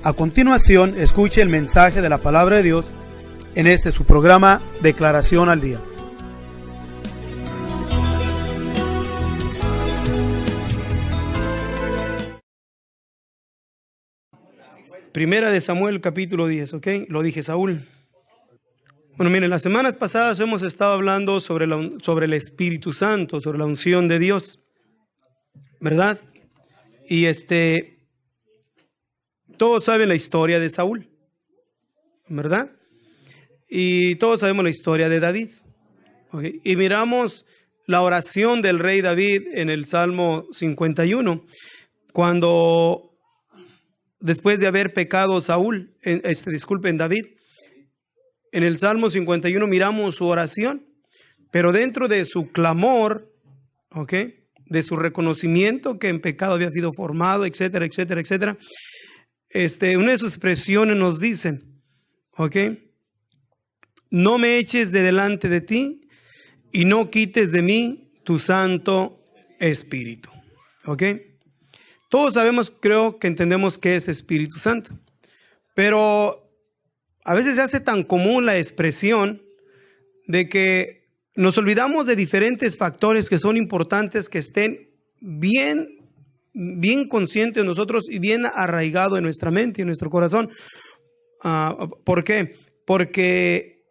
A continuación, escuche el mensaje de la palabra de Dios en su programa Declaración al Día. Primera de Samuel, capítulo 10, ¿ok? Lo dije, Saúl. Bueno, miren, las semanas pasadas hemos estado hablando sobre el Espíritu Santo, sobre la unción de Dios, ¿verdad? Y todos saben la historia de Saúl, ¿verdad? Y todos sabemos la historia de David, ¿okay? Y miramos la oración del rey David en el Salmo 51, cuando después de haber pecado Saúl, David, en el Salmo 51 miramos su oración, pero dentro de su clamor, ¿ok?, de su reconocimiento que en pecado había sido formado, etcétera, etcétera, etcétera, una de sus expresiones nos dice, ¿ok?, no me eches de delante de ti y no quites de mí tu Santo Espíritu, ¿ok? Todos sabemos, creo que entendemos qué es Espíritu Santo, pero a veces se hace tan común la expresión de que nos olvidamos de diferentes factores que son importantes, que estén bien conscientes de nosotros y bien arraigados en nuestra mente y en nuestro corazón. ¿Por qué? Porque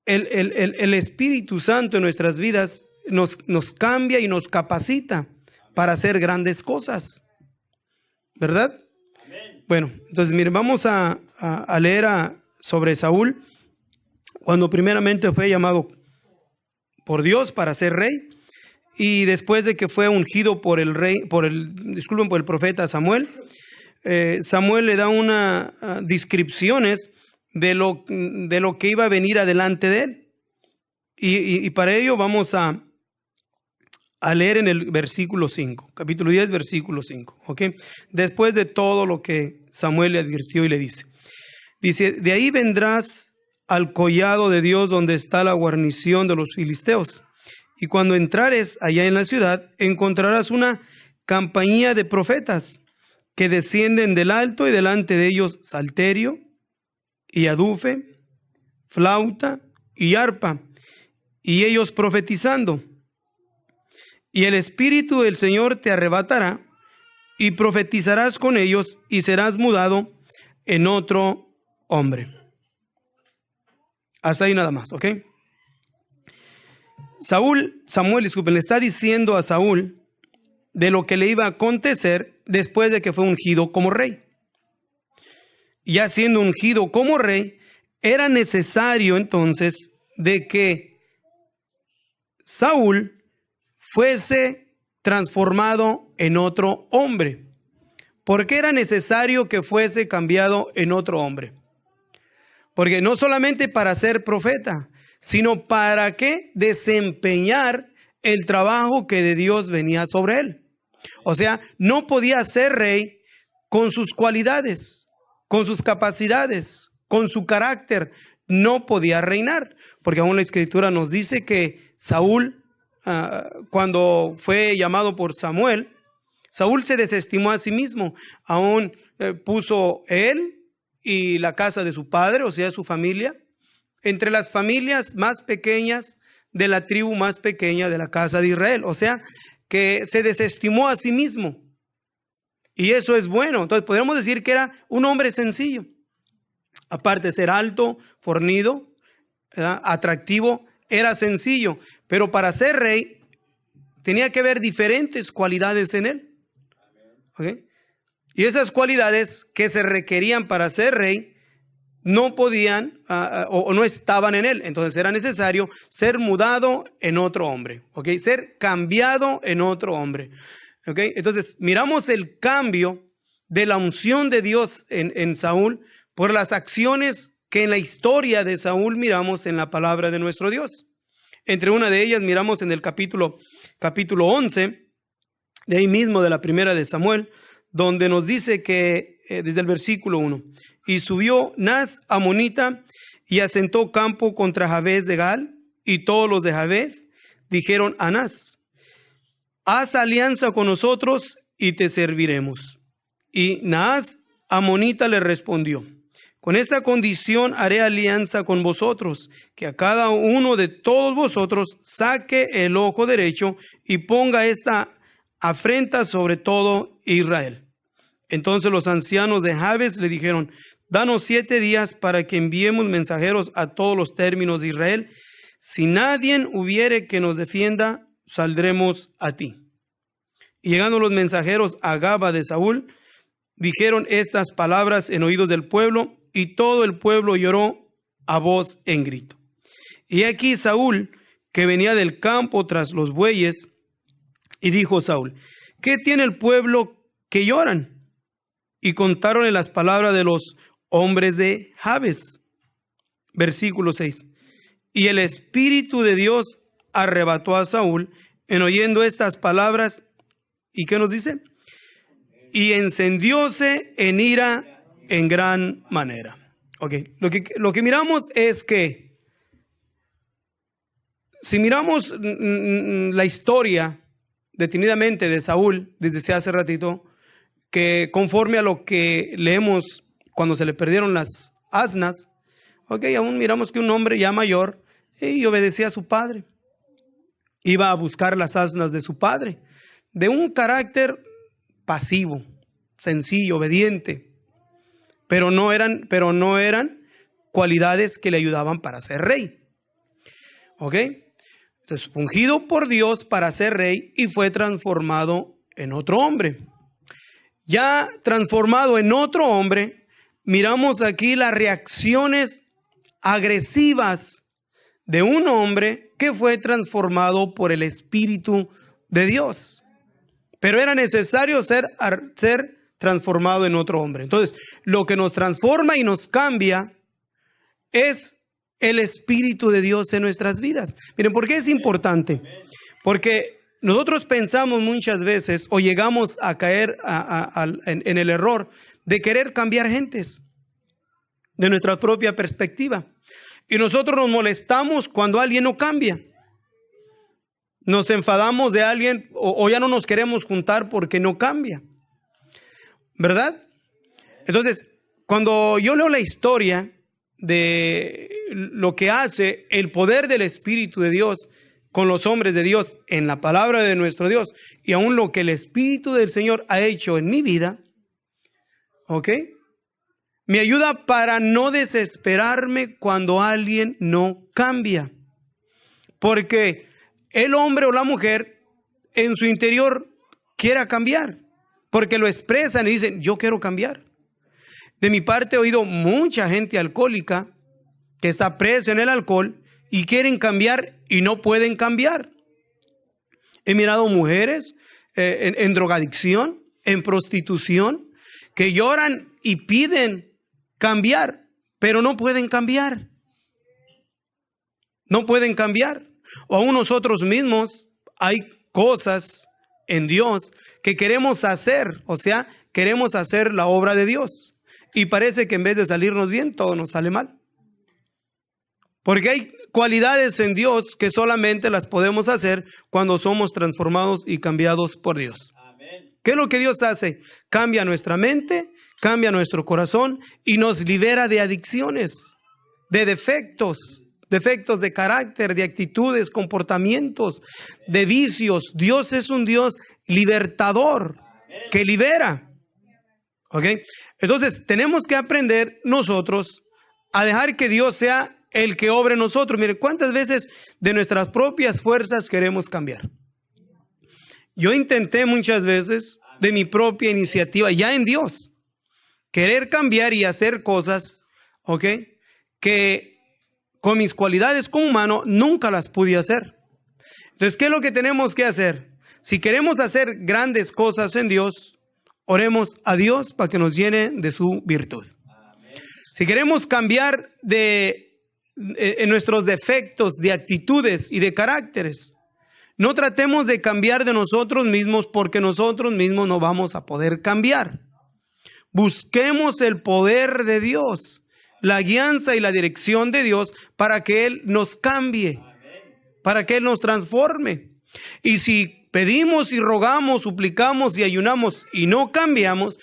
el Espíritu Santo en nuestras vidas nos cambia y nos capacita para hacer grandes cosas, ¿verdad? Amén. Bueno, entonces miren, vamos a leer sobre Saúl, cuando primeramente fue llamado por Dios para ser rey, y después de que fue ungido por el profeta Samuel. Samuel le da unas descripciones de lo que iba a venir adelante de él, y para ello vamos a leer en el versículo 5, capítulo 10, versículo 5, ¿ok? Después de todo lo que Samuel le advirtió y le dice, de ahí vendrás al collado de Dios, donde está la guarnición de los filisteos, y cuando entrares allá en la ciudad, encontrarás una compañía de profetas que descienden del alto, y delante de ellos salterio y adufe, flauta y arpa, y ellos profetizando. Y el Espíritu del Señor te arrebatará, y profetizarás con ellos, y serás mudado en otro hombre. Hasta ahí nada más, ¿ok? Samuel, le está diciendo a Saúl de lo que le iba a acontecer después de que fue ungido como rey. Ya siendo ungido como rey, era necesario entonces de que Saúl fuese transformado en otro hombre. ¿Por qué era necesario que fuese cambiado en otro hombre? Porque no solamente para ser profeta, sino para que desempeñar el trabajo que de Dios venía sobre él. O sea, no podía ser rey con sus cualidades, con sus capacidades, con su carácter. No podía reinar, porque aún la Escritura nos dice que Saúl, cuando fue llamado por Samuel, Saúl se desestimó a sí mismo. Aún puso él y la casa de su padre, o sea, su familia, entre las familias más pequeñas de la tribu más pequeña de la casa de Israel. O sea, que se desestimó a sí mismo. Y eso es bueno. Entonces podríamos decir que era un hombre sencillo. Aparte de ser alto, fornido, ¿verdad?, atractivo, era sencillo. Pero para ser rey tenía que haber diferentes cualidades en él, ¿okay? Y esas cualidades que se requerían para ser rey no podían o no estaban en él. Entonces era necesario ser mudado en otro hombre, ¿okay? Ser cambiado en otro hombre, ¿okay? Entonces miramos el cambio de la unción de Dios en Saúl por las acciones que en la historia de Saúl miramos en la palabra de nuestro Dios. Entre una de ellas miramos en el capítulo 11, de ahí mismo de la primera de Samuel, donde nos dice que desde el versículo 1, y subió Nas amonita y asentó campo contra Jabes de Gal, y todos los de Jabes dijeron a Nas, haz alianza con nosotros y te serviremos. Y Naas amonita le respondió: con esta condición haré alianza con vosotros, que a cada uno de todos vosotros saque el ojo derecho y ponga esta afrenta sobre todo Israel. Entonces los ancianos de Jabes le dijeron: danos 7 días para que enviemos mensajeros a todos los términos de Israel. Si nadie hubiere que nos defienda, saldremos a ti. Y llegando los mensajeros a Gaba de Saúl, dijeron estas palabras en oídos del pueblo, y todo el pueblo lloró a voz en grito. Y aquí Saúl, que venía del campo tras los bueyes, y dijo Saúl: ¿qué tiene el pueblo que lloran? Y contaronle las palabras de los hombres de Jabes. Versículo 6. Y el Espíritu de Dios arrebató a Saúl en oyendo estas palabras. ¿Y qué nos dice? Y encendióse en ira en gran manera. Ok, lo que miramos es que si miramos la historia detenidamente de Saúl desde hace ratito, que conforme a lo que leemos cuando se le perdieron las asnas, ok, aún miramos que un hombre ya mayor y obedecía a su padre, iba a buscar las asnas de su padre, de un carácter pasivo, sencillo, obediente, pero no eran cualidades que le ayudaban para ser rey. ¿Ok? Entonces, ungido por Dios para ser rey y fue transformado en otro hombre. Ya transformado en otro hombre, miramos aquí las reacciones agresivas de un hombre que fue transformado por el Espíritu de Dios. Pero era necesario ser transformado en otro hombre. Entonces, lo que nos transforma y nos cambia es el Espíritu de Dios en nuestras vidas. Miren, ¿por qué es importante? Porque nosotros pensamos muchas veces o llegamos a caer en el error de querer cambiar gentes de nuestra propia perspectiva. Y nosotros nos molestamos cuando alguien no cambia. Nos enfadamos de alguien o ya no nos queremos juntar porque no cambia. ¿Verdad? Entonces, cuando yo leo la historia de lo que hace el poder del Espíritu de Dios con los hombres de Dios en la palabra de nuestro Dios y aún lo que el Espíritu del Señor ha hecho en mi vida, ¿ok? Me ayuda para no desesperarme cuando alguien no cambia. Porque el hombre o la mujer en su interior quiera cambiar. Porque lo expresan y dicen: yo quiero cambiar. De mi parte he oído mucha gente alcohólica que está presa en el alcohol y quieren cambiar y no pueden cambiar. He mirado mujeres en drogadicción, en prostitución, que lloran y piden cambiar, pero no pueden cambiar. No pueden cambiar. O aún nosotros mismos hay cosas en Dios que queremos hacer, o sea, queremos hacer la obra de Dios. Y parece que en vez de salirnos bien, todo nos sale mal. Porque hay cualidades en Dios que solamente las podemos hacer cuando somos transformados y cambiados por Dios. Amén. ¿Qué es lo que Dios hace? Cambia nuestra mente, cambia nuestro corazón y nos libera de adicciones, de defectos de carácter, de actitudes, comportamientos, de vicios. Dios es un Dios libertador que libera. ¿Ok? Entonces, tenemos que aprender nosotros a dejar que Dios sea el que obre en nosotros. Miren, ¿cuántas veces de nuestras propias fuerzas queremos cambiar? Yo intenté muchas veces de mi propia iniciativa, ya en Dios, querer cambiar y hacer cosas, ¿ok?, que con mis cualidades como humano nunca las pude hacer. Entonces, ¿qué es lo que tenemos que hacer? Si queremos hacer grandes cosas en Dios, oremos a Dios para que nos llene de su virtud. Amén. Si queremos cambiar en nuestros defectos, de actitudes y de caracteres, no tratemos de cambiar de nosotros mismos, porque nosotros mismos no vamos a poder cambiar. Busquemos el poder de Dios, la guianza y la dirección de Dios para que Él nos cambie, para que Él nos transforme. Y si pedimos y rogamos, suplicamos y ayunamos y no cambiamos,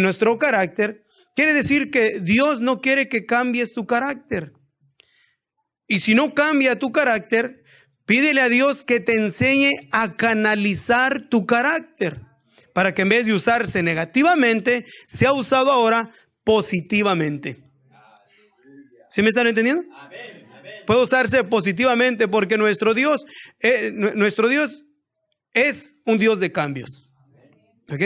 nuestro carácter, quiere decir que Dios no quiere que cambies tu carácter. Y si no cambia tu carácter, pídele a Dios que te enseñe a canalizar tu carácter, para que en vez de usarse negativamente, sea usado ahora positivamente. ¿Sí me están entendiendo? Puede usarse positivamente porque nuestro Dios es un Dios de cambios. ¿Ok?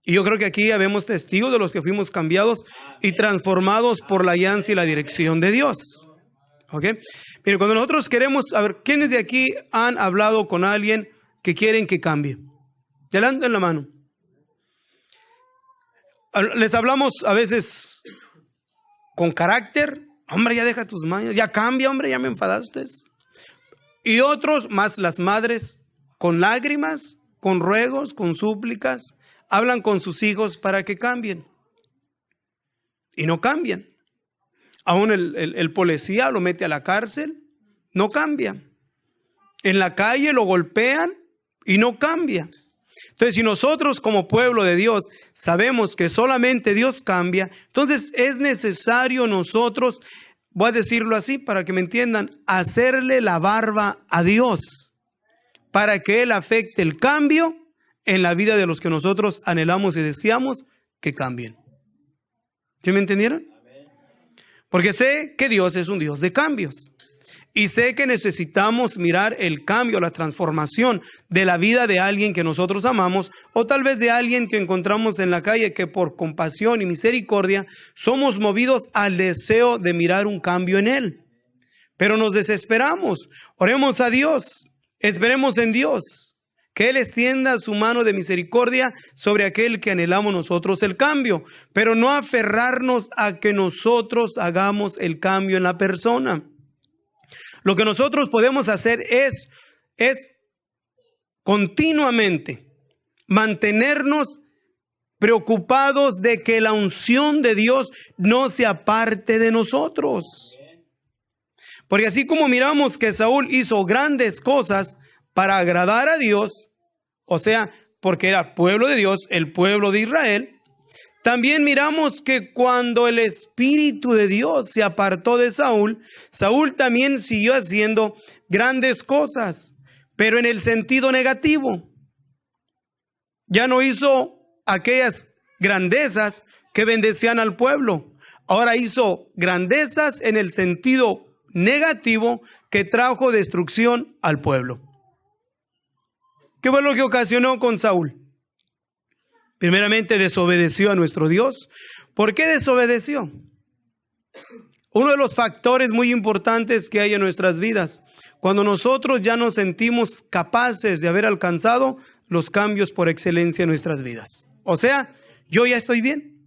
Y yo creo que aquí habemos testigos de los que fuimos cambiados y transformados por la guianza y la dirección de Dios. ¿Ok? Mire, cuando nosotros queremos, a ver, ¿quiénes de aquí han hablado con alguien que quieren que cambie? Levanten la mano. Les hablamos a veces con carácter. Hombre, ya deja tus mañas, ya cambia, hombre, ya me enfadaste. Y otros, más las madres, con lágrimas, con ruegos, con súplicas, hablan con sus hijos para que cambien. Y no cambian. Aún el policía lo mete a la cárcel, no cambia. En la calle lo golpean y no cambia. Entonces, si nosotros como pueblo de Dios sabemos que solamente Dios cambia, entonces es necesario nosotros, voy a decirlo así para que me entiendan, hacerle la barba a Dios para que Él afecte el cambio en la vida de los que nosotros anhelamos y deseamos que cambien. ¿Sí me entendieron? Porque sé que Dios es un Dios de cambios. Y sé que necesitamos mirar el cambio, la transformación de la vida de alguien que nosotros amamos, o tal vez de alguien que encontramos en la calle, que por compasión y misericordia somos movidos al deseo de mirar un cambio en él. Pero nos desesperamos. Oremos a Dios, esperemos en Dios, que Él extienda su mano de misericordia sobre aquel que anhelamos nosotros el cambio, pero no aferrarnos a que nosotros hagamos el cambio en la persona. Lo que nosotros podemos hacer es continuamente mantenernos preocupados de que la unción de Dios no se aparte de nosotros. Porque así como miramos que Saúl hizo grandes cosas para agradar a Dios, o sea, porque era pueblo de Dios, el pueblo de Israel, también miramos que cuando el Espíritu de Dios se apartó de Saúl, Saúl también siguió haciendo grandes cosas, pero en el sentido negativo. Ya no hizo aquellas grandezas que bendecían al pueblo. Ahora hizo grandezas en el sentido negativo que trajo destrucción al pueblo. ¿Qué fue lo que ocasionó con Saúl? Primeramente desobedeció a nuestro Dios. ¿Por qué desobedeció? Uno de los factores muy importantes que hay en nuestras vidas, cuando nosotros ya nos sentimos capaces de haber alcanzado los cambios por excelencia en nuestras vidas. O sea, yo ya estoy bien.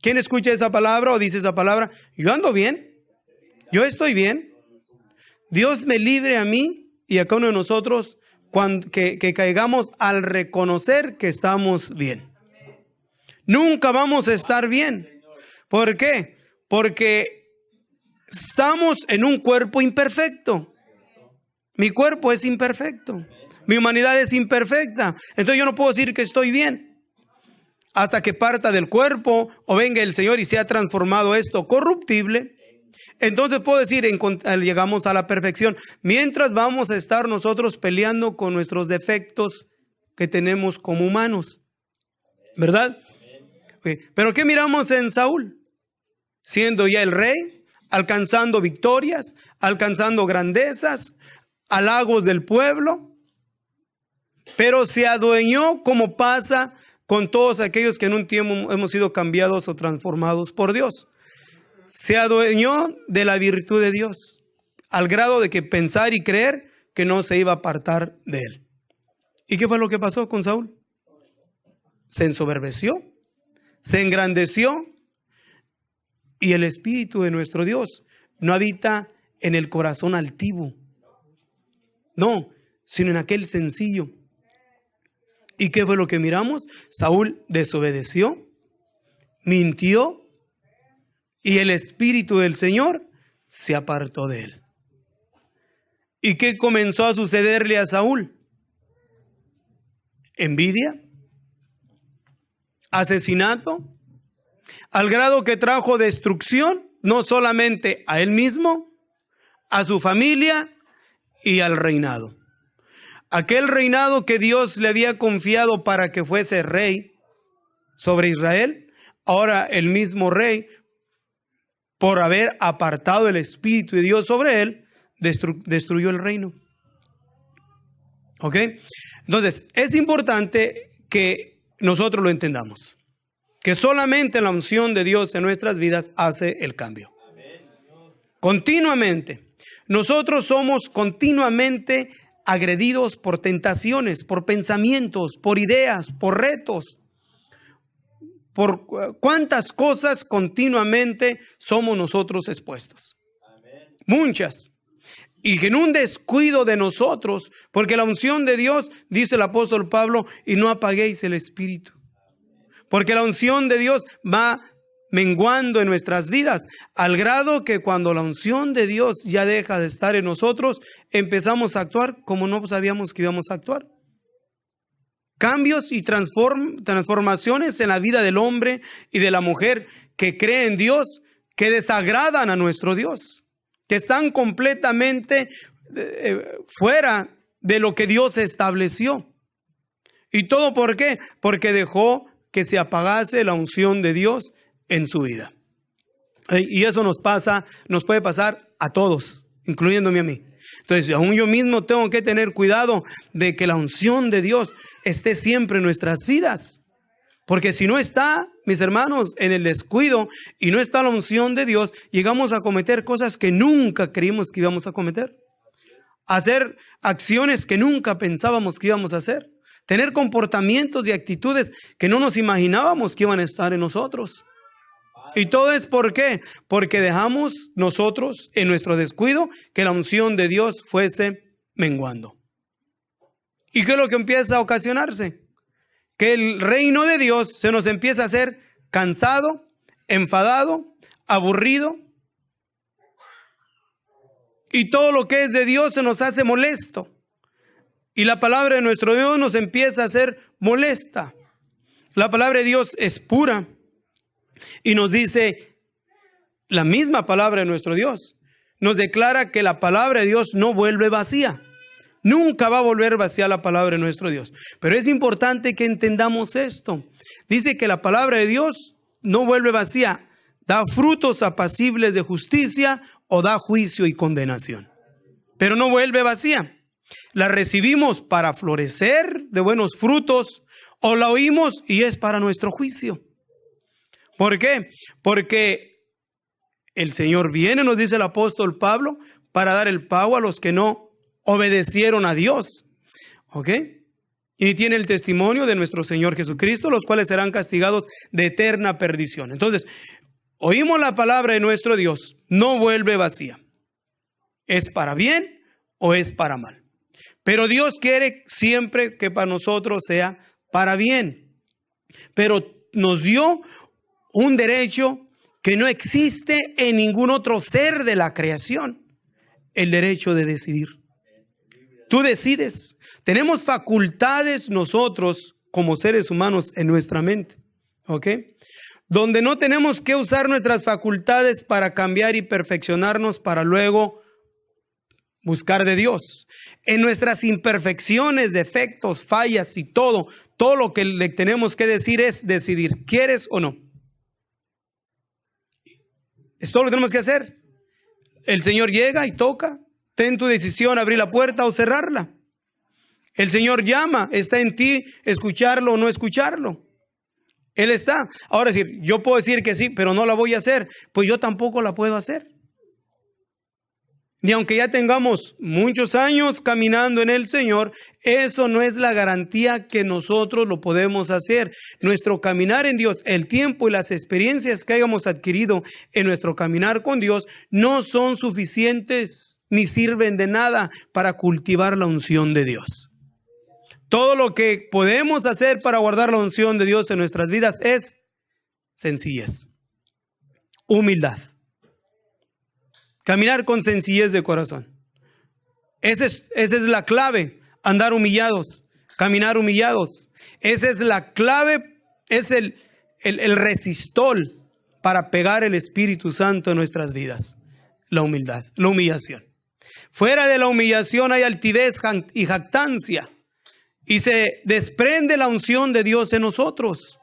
¿Quién escucha esa palabra o dice esa palabra? Yo ando bien, yo estoy bien. Dios me libre a mí y a cada uno de nosotros que caigamos al reconocer que estamos bien. Nunca vamos a estar bien. ¿Por qué? Porque estamos en un cuerpo imperfecto. Mi cuerpo es imperfecto. Mi humanidad es imperfecta. Entonces yo no puedo decir que estoy bien hasta que parta del cuerpo o venga el Señor y sea transformado esto corruptible. Entonces puedo decir, llegamos a la perfección. Mientras vamos a estar nosotros peleando con nuestros defectos que tenemos como humanos. ¿Verdad? Okay. Pero ¿qué miramos en Saúl? Siendo ya el rey, alcanzando victorias, alcanzando grandezas, halagos del pueblo. Pero se adueñó, como pasa con todos aquellos que en un tiempo hemos sido cambiados o transformados por Dios. Se adueñó de la virtud de Dios, al grado de que pensar y creer que no se iba a apartar de él. ¿Y qué fue lo que pasó con Saúl? Se ensoberbeció, se engrandeció, y el Espíritu de nuestro Dios no habita en el corazón altivo, no, sino en aquel sencillo. ¿Y qué fue lo que miramos? Saúl desobedeció, mintió, y el Espíritu del Señor se apartó de él. ¿Y qué comenzó a sucederle a Saúl? Envidia, asesinato, al grado que trajo destrucción, no solamente a él mismo, a su familia y al reinado. Aquel reinado que Dios le había confiado para que fuese rey sobre Israel, ahora el mismo rey, por haber apartado el Espíritu de Dios sobre él, destruyó el reino. ¿Ok? Entonces, es importante que nosotros lo entendamos, que solamente la unción de Dios en nuestras vidas hace el cambio. Continuamente. Nosotros somos continuamente agredidos por tentaciones, por pensamientos, por ideas, por retos, por cuántas cosas continuamente somos nosotros expuestos. Muchas. Y que en un descuido de nosotros, porque la unción de Dios, dice el apóstol Pablo, y no apaguéis el espíritu. Porque la unción de Dios va menguando en nuestras vidas, al grado que cuando la unción de Dios ya deja de estar en nosotros, empezamos a actuar como no sabíamos que íbamos a actuar. Cambios y transformaciones en la vida del hombre y de la mujer que cree en Dios, que desagradan a nuestro Dios, que están completamente fuera de lo que Dios estableció. ¿Y todo por qué? Porque dejó que se apagase la unción de Dios en su vida. Y eso nos puede pasar a todos, incluyéndome a mí. Entonces, aún yo mismo tengo que tener cuidado de que la unción de Dios esté siempre en nuestras vidas. Porque si no está, mis hermanos, en el descuido y no está la unción de Dios, llegamos a cometer cosas que nunca creímos que íbamos a cometer. Hacer acciones que nunca pensábamos que íbamos a hacer. Tener comportamientos y actitudes que no nos imaginábamos que iban a estar en nosotros. ¿Y todo es por qué? Porque dejamos nosotros en nuestro descuido que la unción de Dios fuese menguando. ¿Y qué es lo que empieza a ocasionarse? Que el reino de Dios se nos empieza a hacer cansado, enfadado, aburrido. Y todo lo que es de Dios se nos hace molesto. Y la palabra de nuestro Dios nos empieza a hacer molesta. La palabra de Dios es pura. Y nos dice, la misma palabra de nuestro Dios, nos declara que la palabra de Dios no vuelve vacía. Nunca va a volver vacía la palabra de nuestro Dios. Pero es importante que entendamos esto. Dice que la palabra de Dios no vuelve vacía. Da frutos apacibles de justicia o da juicio y condenación. Pero no vuelve vacía. La recibimos para florecer de buenos frutos o la oímos y es para nuestro juicio. ¿Por qué? Porque el Señor viene, nos dice el apóstol Pablo, para dar el pago a los que no obedecieron a Dios. ¿Ok? Y tiene el testimonio de nuestro Señor Jesucristo, los cuales serán castigados de eterna perdición. Entonces, oímos la palabra de nuestro Dios, no vuelve vacía. ¿Es para bien o es para mal? Pero Dios quiere siempre que para nosotros sea para bien. Pero nos dio un derecho que no existe en ningún otro ser de la creación. El derecho de decidir. Tú decides. Tenemos facultades nosotros como seres humanos en nuestra mente. ¿Ok? Donde no tenemos que usar nuestras facultades para cambiar y perfeccionarnos para luego buscar de Dios. En nuestras imperfecciones, defectos, fallas y todo lo que le tenemos que decir es decidir, ¿quieres o no? Es todo lo que tenemos que hacer. El Señor llega y toca. Ten tu decisión, abrir la puerta o cerrarla. El Señor llama, está en ti escucharlo o no escucharlo. Él está. Ahora decir, yo puedo decir que sí, pero no la voy a hacer. Pues yo tampoco la puedo hacer. Y aunque ya tengamos muchos años caminando en el Señor, eso no es la garantía que nosotros lo podemos hacer. Nuestro caminar en Dios, el tiempo y las experiencias que hayamos adquirido en nuestro caminar con Dios no son suficientes ni sirven de nada para cultivar la unción de Dios. Todo lo que podemos hacer para guardar la unción de Dios en nuestras vidas es sencillez, humildad. Caminar con sencillez de corazón. Esa es la clave. Andar humillados. Caminar humillados. Esa es la clave. Es el resistol para pegar el Espíritu Santo en nuestras vidas? La humildad, la humillación. Fuera de la humillación hay altivez y jactancia. Y se desprende la unción de Dios en nosotros.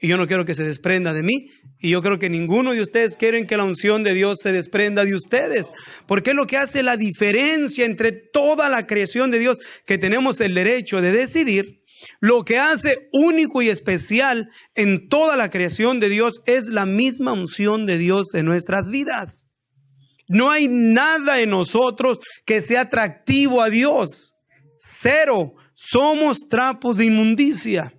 Y yo no quiero que se desprenda de mí. Y yo creo que ninguno de ustedes quieren que la unción de Dios se desprenda de ustedes. Porque es lo que hace la diferencia entre toda la creación de Dios, que tenemos el derecho de decidir. Lo que hace único y especial en toda la creación de Dios es la misma unción de Dios en nuestras vidas. No hay nada en nosotros que sea atractivo a Dios. Cero. Somos trapos de inmundicia.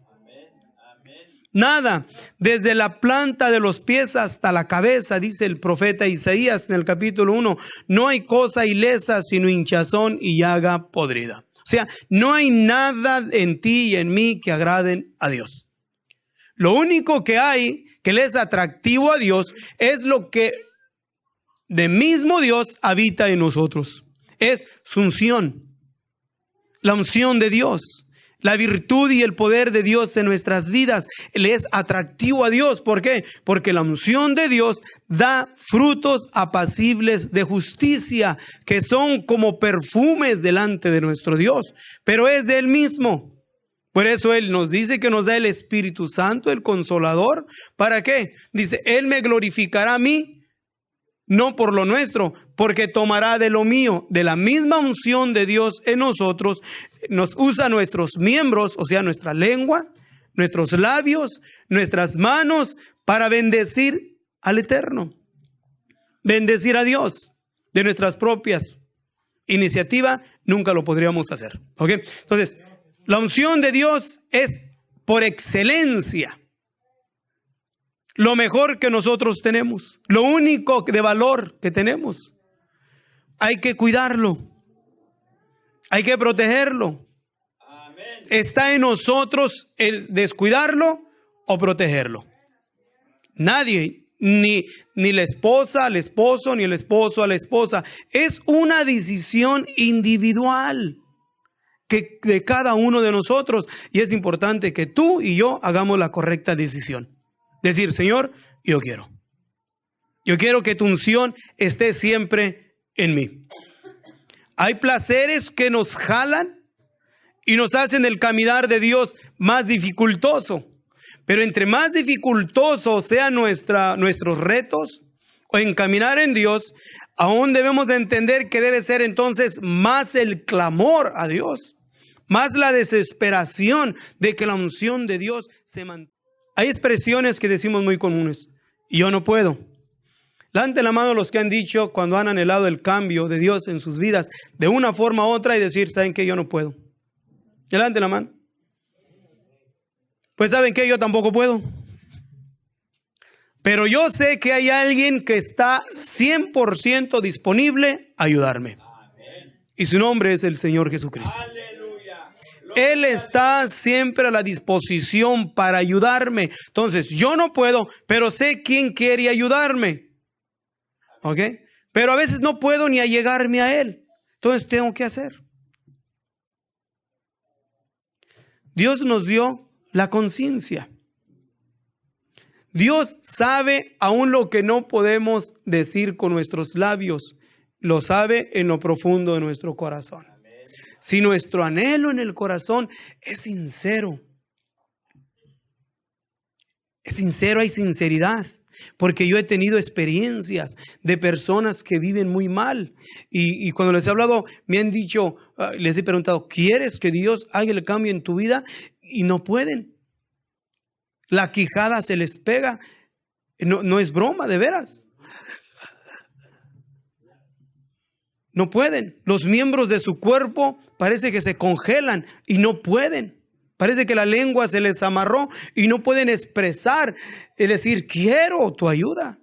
Nada. Desde la planta de los pies hasta la cabeza, dice el profeta Isaías en el capítulo 1, no hay cosa ilesa sino hinchazón y llaga podrida. O sea, no hay nada en ti y en mí que agraden a Dios. Lo único que hay que le es atractivo a Dios es lo que de mismo Dios habita en nosotros. Es su unción, la unción de Dios, la virtud y el poder de Dios en nuestras vidas. Le es atractivo a Dios. ¿Por qué? Porque la unción de Dios da frutos apacibles de justicia, que son como perfumes delante de nuestro Dios. Pero es de Él mismo. Por eso Él nos dice que nos da el Espíritu Santo, el Consolador. ¿Para qué? Dice, Él me glorificará a mí. No por lo nuestro, porque tomará de lo mío, de la misma unción de Dios en nosotros, nos usa nuestros miembros, o sea, nuestra lengua, nuestros labios, nuestras manos, para bendecir al Eterno. Bendecir a Dios. De nuestras propias iniciativas, nunca lo podríamos hacer. ¿Ok? Entonces, la unción de Dios es por excelencia lo mejor que nosotros tenemos, lo único de valor que tenemos. Hay que cuidarlo, hay que protegerlo. Amén. Está en nosotros el descuidarlo o protegerlo. Nadie, ni la esposa al esposo, ni el esposo a la esposa. Es una decisión individual de cada uno de nosotros. Y es importante que tú y yo hagamos la correcta decisión. Decir, Señor, yo quiero que tu unción esté siempre en mí. Hay placeres que nos jalan y nos hacen el caminar de Dios más dificultoso. Pero entre más dificultosos sean nuestros retos o encaminar en Dios, aún debemos de entender que debe ser entonces más el clamor a Dios, más la desesperación de que la unción de Dios se mantenga. Hay expresiones que decimos muy comunes. Yo no puedo. Levanten la mano los que han dicho cuando han anhelado el cambio de Dios en sus vidas de una forma u otra y decir, ¿saben qué? Yo no puedo. Levanten la mano. Pues ¿saben qué? Yo tampoco puedo. Pero yo sé que hay alguien que está 100% disponible a ayudarme. Y su nombre es el Señor Jesucristo. Él está siempre a la disposición para ayudarme. Entonces, yo no puedo, pero sé quién quiere ayudarme. ¿Ok? Pero a veces no puedo ni allegarme a Él. Entonces, tengo que hacer. Dios nos dio la conciencia. Dios sabe aún lo que no podemos decir con nuestros labios. Lo sabe en lo profundo de nuestro corazón. Si nuestro anhelo en el corazón es sincero, hay sinceridad, porque yo he tenido experiencias de personas que viven muy mal y cuando les he hablado me han dicho, les he preguntado, ¿quieres que Dios haga el cambio en tu vida? Y no pueden. La quijada se les pega, no es broma, de veras. No pueden. Los miembros de su cuerpo parece que se congelan y no pueden. Parece que la lengua se les amarró y no pueden expresar, es decir, quiero tu ayuda.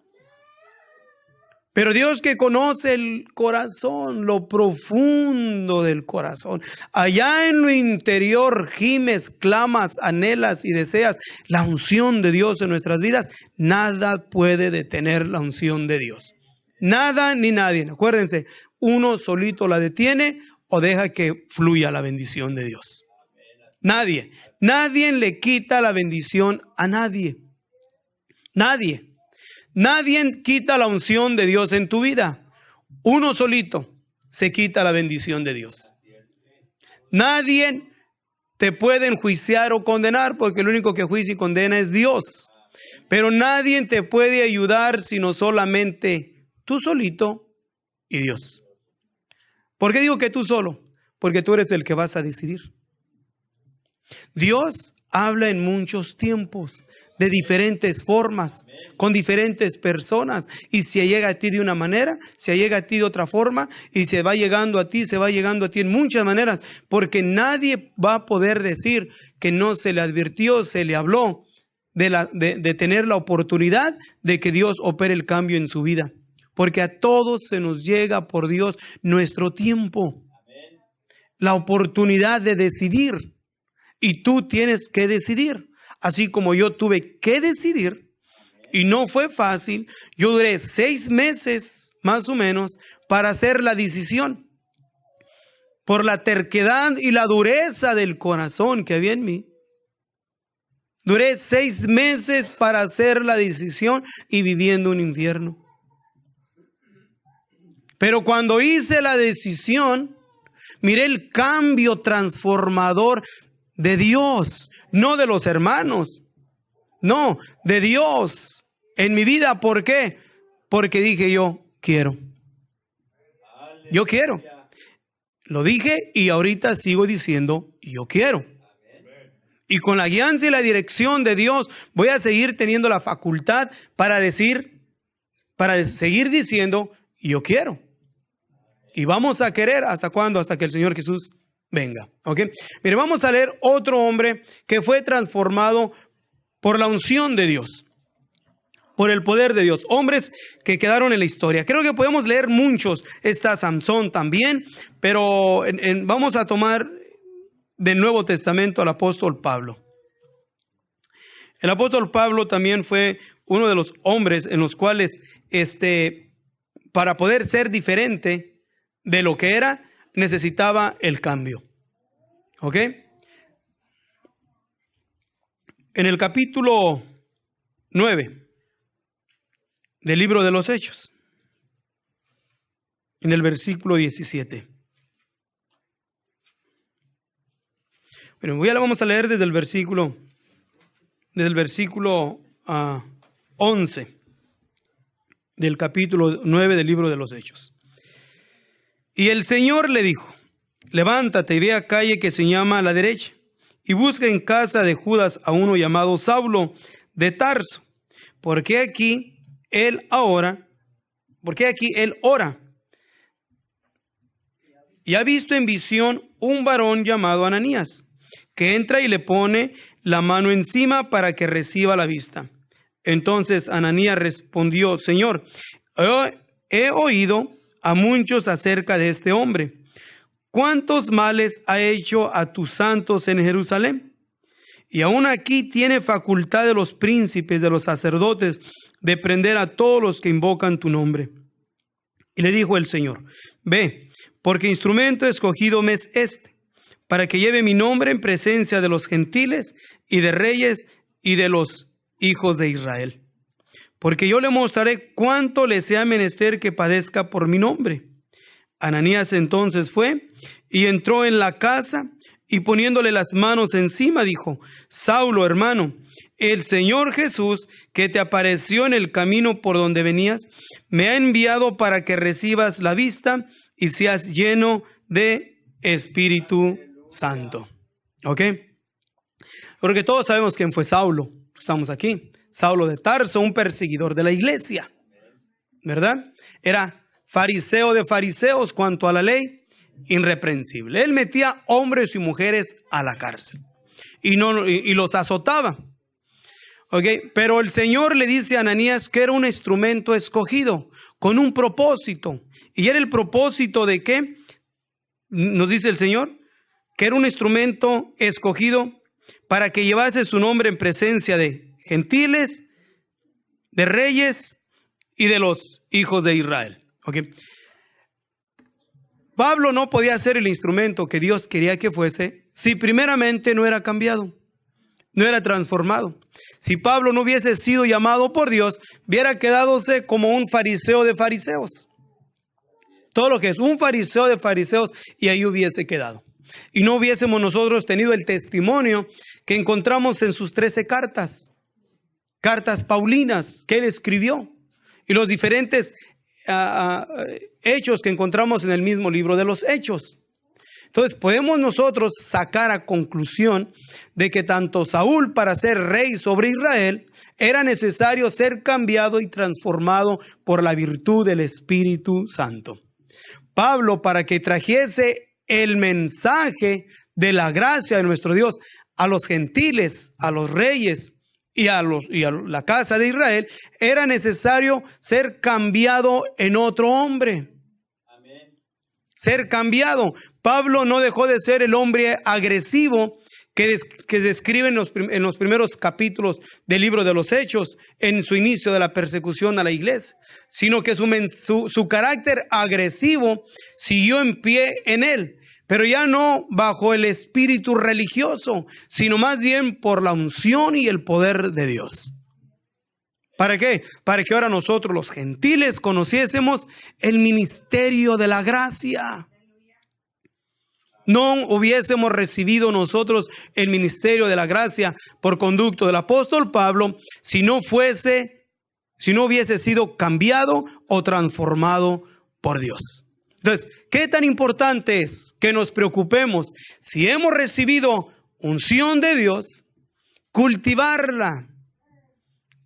Pero Dios que conoce el corazón, lo profundo del corazón, allá en lo interior gimes, clamas, anhelas y deseas la unción de Dios en nuestras vidas. Nada puede detener la unción de Dios. Nada ni nadie. Acuérdense, uno solito la detiene o deja que fluya la bendición de Dios. Nadie le quita la bendición a nadie. Nadie. Nadie quita la unción de Dios en tu vida. Uno solito se quita la bendición de Dios. Nadie te puede enjuiciar o condenar, porque el único que juicia y condena es Dios. Pero nadie te puede ayudar sino solamente tú solito y Dios. ¿Por qué digo que tú solo? Porque tú eres el que vas a decidir. Dios habla en muchos tiempos, de diferentes formas, con diferentes personas. Y si llega a ti de una manera, se llega a ti de otra forma, y se va llegando a ti en muchas maneras, porque nadie va a poder decir que no se le advirtió, se le habló de tener la oportunidad de que Dios opere el cambio en su vida. Porque a todos se nos llega por Dios nuestro tiempo, la oportunidad de decidir. Y tú tienes que decidir, así como yo tuve que decidir, y no fue fácil. Yo duré 6 meses, más o menos, para hacer la decisión, por la terquedad y la dureza del corazón que había en mí. Duré 6 meses para hacer la decisión y viviendo un infierno. Pero cuando hice la decisión, miré el cambio transformador de Dios, no de los hermanos, no, de Dios en mi vida. ¿Por qué? Porque dije yo quiero. Yo quiero. Lo dije y ahorita sigo diciendo yo quiero. Y con la guianza y la dirección de Dios voy a seguir teniendo la facultad para seguir diciendo yo quiero. Y vamos a querer ¿hasta cuándo? Hasta que el Señor Jesús venga. ¿Ok? Mire, vamos a leer otro hombre que fue transformado por la unción de Dios, por el poder de Dios. Hombres que quedaron en la historia. Creo que podemos leer muchos. Está Samson también, pero vamos a tomar del Nuevo Testamento al apóstol Pablo. El apóstol Pablo también fue uno de los hombres en los cuales, para poder ser diferente de lo que era, necesitaba el cambio. ¿Ok? En el capítulo 9 del libro de los Hechos, en el versículo 17. Bueno, vamos a leer desde el versículo 11 del capítulo 9 del libro de los Hechos. Y el Señor le dijo: levántate y ve a calle que se llama a la derecha, y busca en casa de Judas a uno llamado Saulo de Tarso, porque aquí él ora, y ha visto en visión un varón llamado Ananías, que entra y le pone la mano encima para que reciba la vista. Entonces Ananías respondió: Señor, he oído a muchos acerca de este hombre. ¿Cuántos males ha hecho a tus santos en Jerusalén? Y aún aquí tiene facultad de los príncipes de los sacerdotes de prender a todos los que invocan tu nombre. Y le dijo el Señor: ve, porque instrumento escogido me es este, para que lleve mi nombre en presencia de los gentiles y de reyes y de los hijos de Israel. Porque yo le mostraré cuánto le sea menester que padezca por mi nombre. Ananías entonces fue y entró en la casa, y poniéndole las manos encima dijo: Saulo, hermano, el Señor Jesús, que te apareció en el camino por donde venías, me ha enviado para que recibas la vista y seas lleno de Espíritu Santo. ¿Ok? Porque todos sabemos quién fue Saulo. Estamos aquí. Saulo de Tarso, un perseguidor de la iglesia, ¿verdad? Era fariseo de fariseos, cuanto a la ley, irreprensible. Él metía hombres y mujeres a la cárcel y los azotaba. ¿Okay? Pero el Señor le dice a Ananías que era un instrumento escogido con un propósito. ¿Y era el propósito de qué? Nos dice el Señor que era un instrumento escogido para que llevase su nombre en presencia de gentiles, de reyes y de los hijos de Israel. ¿Okay? Pablo no podía ser el instrumento que Dios quería que fuese si primeramente no era cambiado. no era transformado. Si Pablo no hubiese sido llamado por Dios, hubiera quedadose como un fariseo de fariseos. Todo lo que es un fariseo de fariseos, y ahí hubiese quedado. Y no hubiésemos nosotros tenido el testimonio que encontramos en sus 13 cartas paulinas que él escribió, y los diferentes hechos que encontramos en el mismo libro de los Hechos. Entonces podemos nosotros sacar a conclusión de que tanto Saúl, para ser rey sobre Israel, era necesario ser cambiado y transformado por la virtud del Espíritu Santo. Pablo, para que trajese el mensaje de la gracia de nuestro Dios a los gentiles, a los reyes y a la casa de Israel, era necesario ser cambiado en otro hombre. Amén. Ser cambiado. Pablo no dejó de ser el hombre agresivo que describe en los primeros capítulos del libro de los Hechos, en su inicio de la persecución a la iglesia, sino que su carácter agresivo siguió en pie en él, pero ya no bajo el espíritu religioso, sino más bien por la unción y el poder de Dios. ¿Para qué? Para que ahora nosotros los gentiles conociésemos el ministerio de la gracia. No hubiésemos recibido nosotros el ministerio de la gracia por conducto del apóstol Pablo si no hubiese sido cambiado o transformado por Dios. Entonces, ¿qué tan importante es que nos preocupemos si hemos recibido unción de Dios, cultivarla,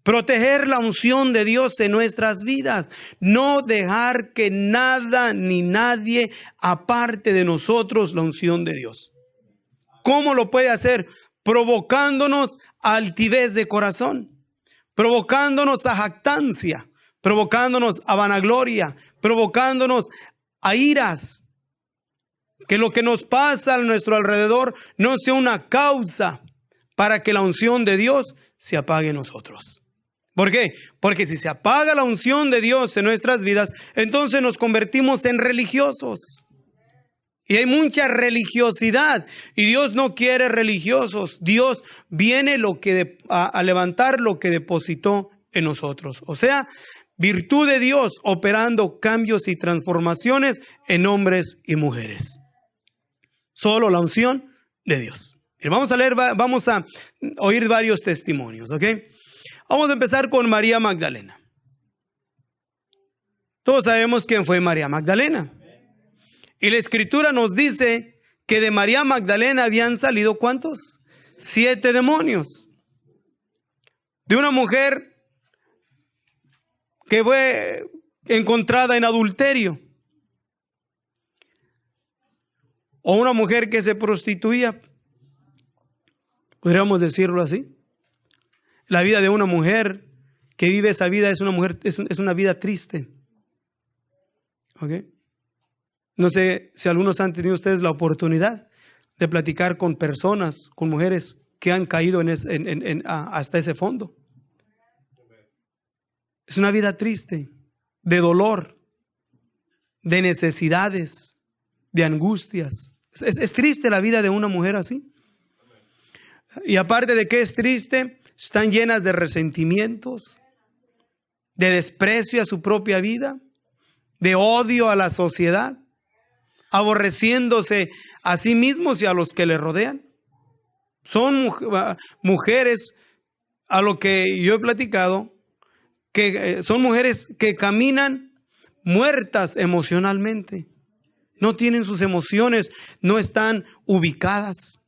proteger la unción de Dios en nuestras vidas, no dejar que nada ni nadie aparte de nosotros la unción de Dios? ¿Cómo lo puede hacer? Provocándonos a altivez de corazón, provocándonos a jactancia, provocándonos a vanagloria, provocándonos a iras. Que lo que nos pasa a nuestro alrededor no sea una causa para que la unción de Dios se apague en nosotros. ¿Por qué? Porque si se apaga la unción de Dios en nuestras vidas, entonces nos convertimos en religiosos. Y hay mucha religiosidad. Y Dios no quiere religiosos. Dios viene a levantar lo que depositó en nosotros. O sea, virtud de Dios operando cambios y transformaciones en hombres y mujeres. Solo la unción de Dios. Vamos a oír varios testimonios, ¿ok? Vamos a empezar con María Magdalena. Todos sabemos quién fue María Magdalena. Y la Escritura nos dice que de María Magdalena habían salido ¿cuántos? 7 demonios. De una mujer que fue encontrada en adulterio. O una mujer que se prostituía. Podríamos decirlo así. La vida de una mujer que vive esa vida es una vida triste. ¿Ok? No sé si algunos han tenido ustedes la oportunidad de platicar con personas, con mujeres que han caído hasta ese fondo. Es una vida triste, de dolor, de necesidades, de angustias. Es triste la vida de una mujer así. Y aparte de que es triste, están llenas de resentimientos, de desprecio a su propia vida, de odio a la sociedad, aborreciéndose a sí mismos y a los que le rodean. Son mujeres, a lo que yo he platicado, que son mujeres que caminan muertas emocionalmente. No tienen sus emociones, no están ubicadas.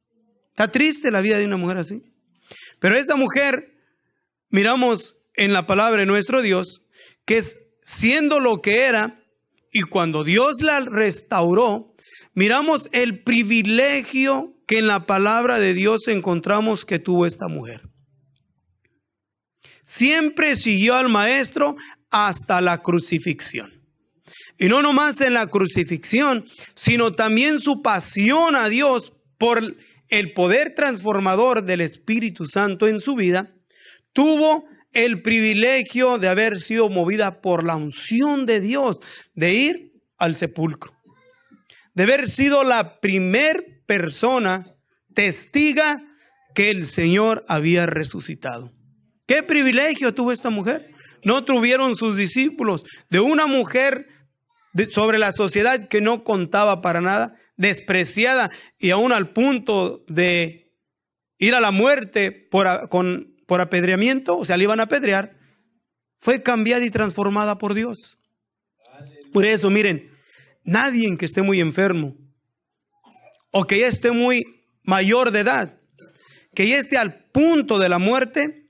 Está triste la vida de una mujer así. Pero esta mujer, miramos en la palabra de nuestro Dios, que es siendo lo que era, y cuando Dios la restauró, miramos el privilegio que en la palabra de Dios encontramos que tuvo esta mujer. Siempre siguió al Maestro hasta la crucifixión. Y no nomás en la crucifixión, sino también su pasión a Dios por el poder transformador del Espíritu Santo en su vida, tuvo el privilegio de haber sido movida por la unción de Dios, de ir al sepulcro, de haber sido la primer persona testiga que el Señor había resucitado. ¿Qué privilegio tuvo esta mujer? No tuvieron sus discípulos. De una mujer sobre la sociedad que no contaba para nada, despreciada y aún al punto de ir a la muerte por apedreamiento, o sea, le iban a apedrear, fue cambiada y transformada por Dios. Por eso, miren, nadie que esté muy enfermo o que ya esté muy mayor de edad, que ya esté al punto de la muerte,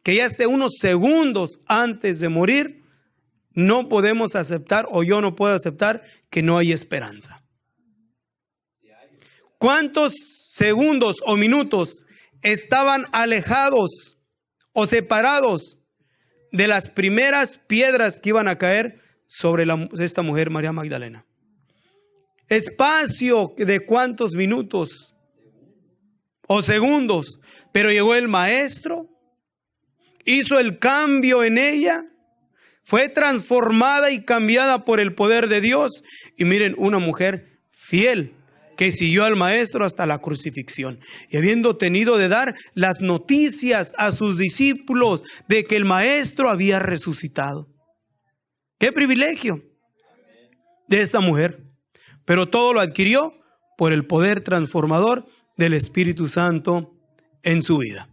que ya esté unos segundos antes de morir, no podemos aceptar, o yo no puedo aceptar, que no hay esperanza. ¿Cuántos segundos o minutos estaban alejados o separados de las primeras piedras que iban a caer sobre esta mujer, María Magdalena? Espacio de cuántos minutos o segundos, pero llegó el maestro, hizo el cambio en ella, fue transformada y cambiada por el poder de Dios. Y miren, una mujer fiel que siguió al maestro hasta la crucifixión. Y habiendo tenido de dar las noticias a sus discípulos de que el maestro había resucitado. ¡Qué privilegio de esta mujer! Pero todo lo adquirió por el poder transformador del Espíritu Santo en su vida.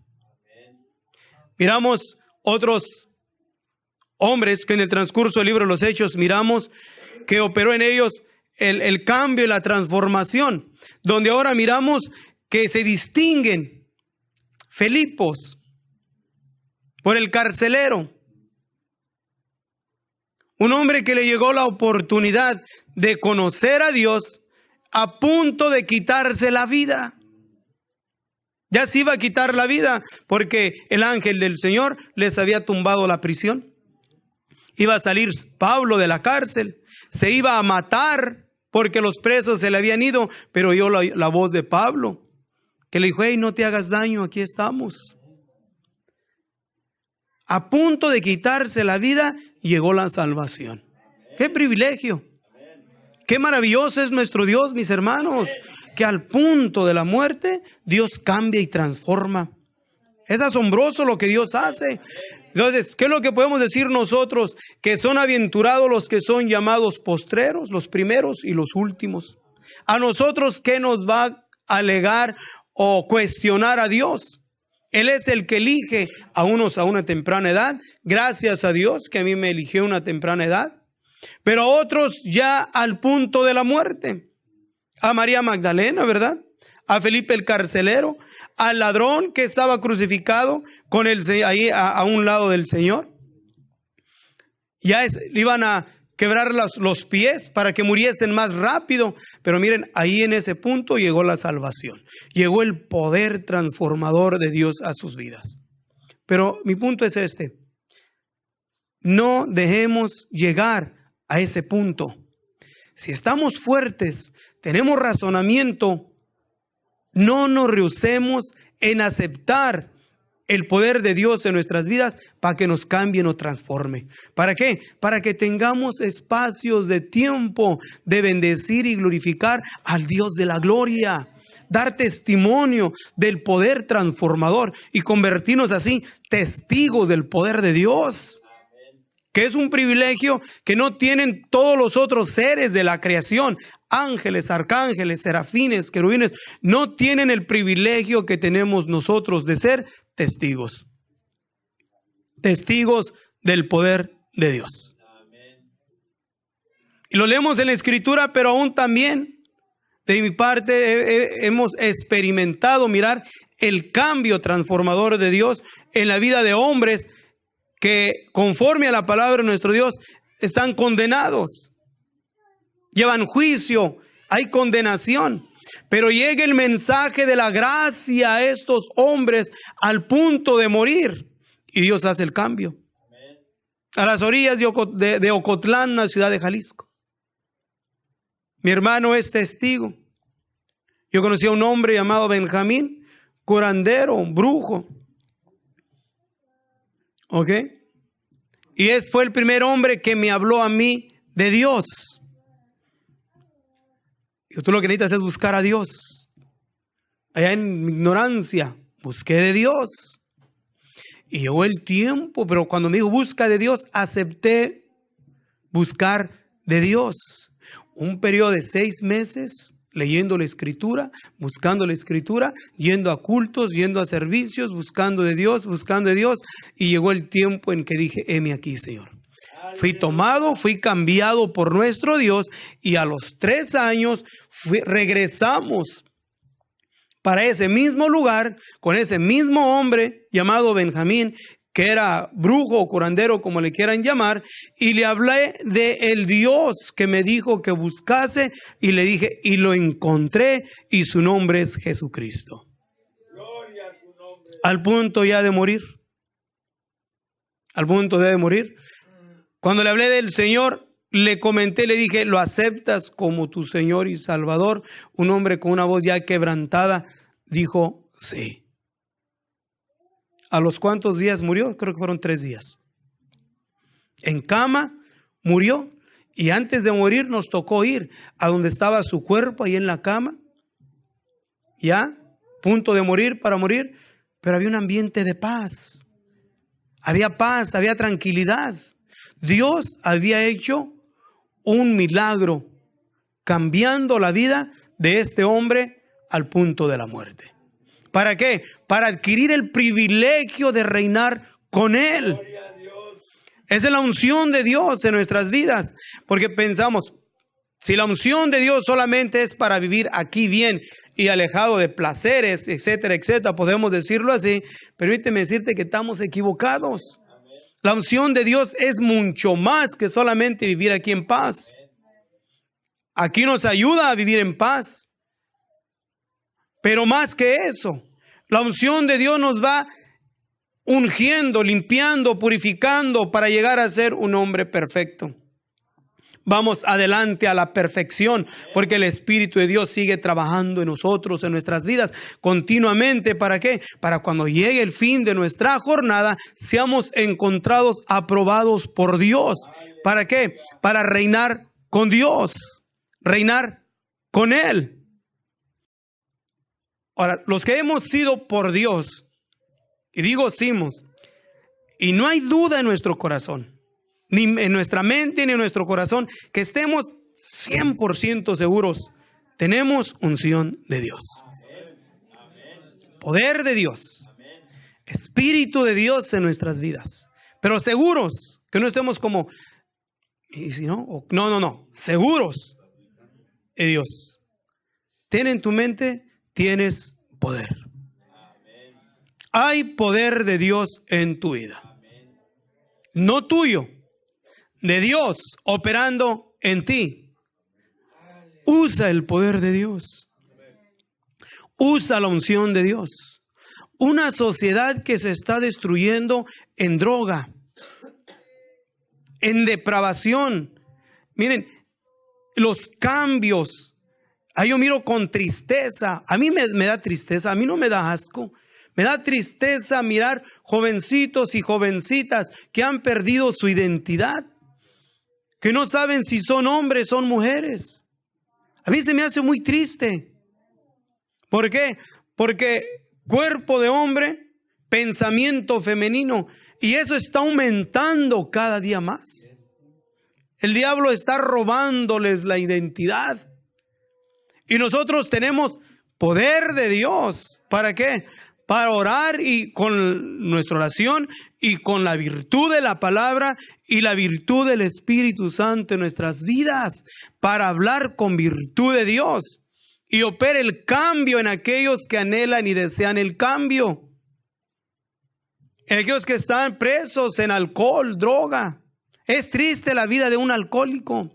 Miramos otros hombres que en el transcurso del libro de los Hechos miramos que operó en ellos el cambio y la transformación, donde ahora miramos que se distinguen Filipos por el carcelero, un hombre que le llegó la oportunidad de conocer a Dios a punto de quitarse la vida. Ya se iba a quitar la vida porque el ángel del Señor les había tumbado la prisión. Iba a salir Pablo de la cárcel, se iba a matar porque los presos se le habían ido, pero oyó la voz de Pablo, que le dijo: hey, no te hagas daño, aquí estamos. A punto de quitarse la vida, llegó la salvación. ¡Qué privilegio! ¡Qué maravilloso es nuestro Dios, mis hermanos! Que al punto de la muerte, Dios cambia y transforma. Es asombroso lo que Dios hace. Entonces, ¿qué es lo que podemos decir nosotros? Que son aventurados los que son llamados postreros, los primeros y los últimos. A nosotros, ¿qué nos va a alegar o cuestionar a Dios? Él es el que elige a unos a una temprana edad. Gracias a Dios que a mí me eligió a una temprana edad. Pero a otros ya al punto de la muerte. A María Magdalena, ¿verdad? A Felipe el carcelero, al ladrón que estaba crucificado con ahí a un lado del Señor. Ya le iban a quebrar los pies para que muriesen más rápido. Pero miren, ahí en ese punto llegó la salvación. Llegó el poder transformador de Dios a sus vidas. Pero mi punto es este. No dejemos llegar a ese punto. Si estamos fuertes, tenemos razonamiento, no nos rehusemos en aceptar el poder de Dios en nuestras vidas para que nos cambie o transforme. ¿Para qué? Para que tengamos espacios de tiempo de bendecir y glorificar al Dios de la gloria. Dar testimonio del poder transformador y convertirnos así testigos del poder de Dios. Que es un privilegio que no tienen todos los otros seres de la creación. Ángeles, arcángeles, serafines, querubines, no tienen el privilegio que tenemos nosotros de ser testigos. Testigos del poder de Dios. Y lo leemos en la Escritura, pero aún también, de mi parte, hemos experimentado mirar el cambio transformador de Dios en la vida de hombres que conforme a la palabra de nuestro Dios están condenados, llevan juicio, hay condenación, pero llega el mensaje de la gracia a estos hombres al punto de morir y Dios hace el cambio. A las orillas de Ocotlán, la ciudad de Jalisco. Mi hermano es testigo. Yo conocí a un hombre llamado Benjamín, curandero, brujo. ¿Ok? Y fue el primer hombre que me habló a mí de Dios. Y tú lo que necesitas es buscar a Dios. Allá en ignorancia, busqué de Dios. Y llegó el tiempo, pero cuando me dijo busca de Dios, acepté buscar de Dios. Un periodo de 6 meses leyendo la Escritura, buscando la Escritura, yendo a cultos, yendo a servicios, buscando de Dios, y llegó el tiempo en que dije, heme aquí, Señor. Fui tomado, fui cambiado por nuestro Dios, y a los 3 años regresamos para ese mismo lugar, con ese mismo hombre llamado Benjamín, que era brujo o curandero, como le quieran llamar, y le hablé de el Dios que me dijo que buscase, y le dije, y lo encontré, y su nombre es Jesucristo. Gloria a su nombre. Al punto ya de morir. Al punto de morir. Cuando le hablé del Señor, le comenté, le dije, ¿lo aceptas como tu Señor y Salvador? Un hombre con una voz ya quebrantada dijo, sí. ¿A los cuántos días murió? Creo que fueron 3 días. En cama murió, y antes de morir nos tocó ir a donde estaba su cuerpo, ahí en la cama, ya, punto de morir, para morir, pero había un ambiente de paz, había tranquilidad. Dios había hecho un milagro, cambiando la vida de este hombre al punto de la muerte. ¿Para qué? Para adquirir el privilegio de reinar con Él. Esa es la unción de Dios en nuestras vidas. Porque pensamos, si la unción de Dios solamente es para vivir aquí bien y alejado de placeres, etcétera, etcétera, podemos decirlo así, permíteme decirte que estamos equivocados. La unción de Dios es mucho más que solamente vivir aquí en paz. Aquí nos ayuda a vivir en paz. Pero más que eso, la unción de Dios nos va ungiendo, limpiando, purificando para llegar a ser un hombre perfecto. Vamos adelante a la perfección, porque el Espíritu de Dios sigue trabajando en nosotros, en nuestras vidas, continuamente. ¿Para qué? Para cuando llegue el fin de nuestra jornada, seamos encontrados aprobados por Dios. ¿Para qué? Para reinar con Dios, reinar con Él. Ahora, los que hemos sido por Dios, y digo simos, y no hay duda en nuestro corazón, ni en nuestra mente, ni en nuestro corazón, que estemos 100% seguros, tenemos unción de Dios. Poder de Dios. Espíritu de Dios en nuestras vidas. Pero seguros, que no estemos como, y si no, no, seguros de Dios. Ten en tu mente, tienes poder. Hay poder de Dios en tu vida. No tuyo, de Dios operando en ti. Usa el poder de Dios. Usa la unción de Dios. Una sociedad que se está destruyendo en droga, en depravación. Miren, los cambios. Ahí yo miro con tristeza. A mí me da tristeza, a mí no me da asco. Me da tristeza mirar jovencitos y jovencitas que han perdido su identidad, que no saben si son hombres o son mujeres. A mí se me hace muy triste. ¿Por qué? Porque cuerpo de hombre, pensamiento femenino, y eso está aumentando cada día más. El diablo está robándoles la identidad. Y nosotros tenemos poder de Dios. ¿Para qué? Para orar, y con nuestra oración y con la virtud de la palabra y la virtud del Espíritu Santo en nuestras vidas, para hablar con virtud de Dios y opera el cambio en aquellos que anhelan y desean el cambio, en aquellos que están presos en alcohol, droga. Es triste la vida de un alcohólico.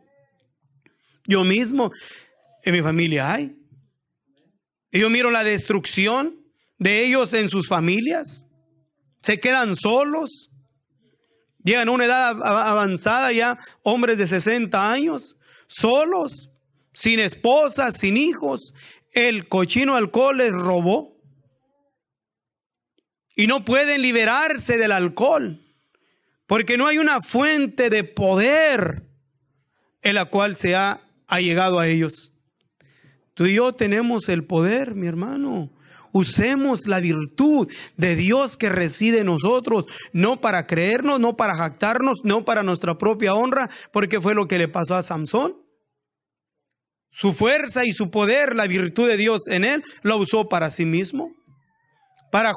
Yo mismo, en mi familia hay. Y yo miro la destrucción de ellos en sus familias. Se quedan solos. Llegan a una edad avanzada ya, hombres de 60 años, solos, sin esposa, sin hijos. El cochino alcohol les robó. Y no pueden liberarse del alcohol, porque no hay una fuente de poder en la cual se ha llegado a ellos. Tú y yo tenemos el poder, mi hermano. Usemos la virtud de Dios que reside en nosotros, no para creernos, no para jactarnos, no para nuestra propia honra, porque fue lo que le pasó a Samson. Su fuerza y su poder, la virtud de Dios en él, la usó para sí mismo, para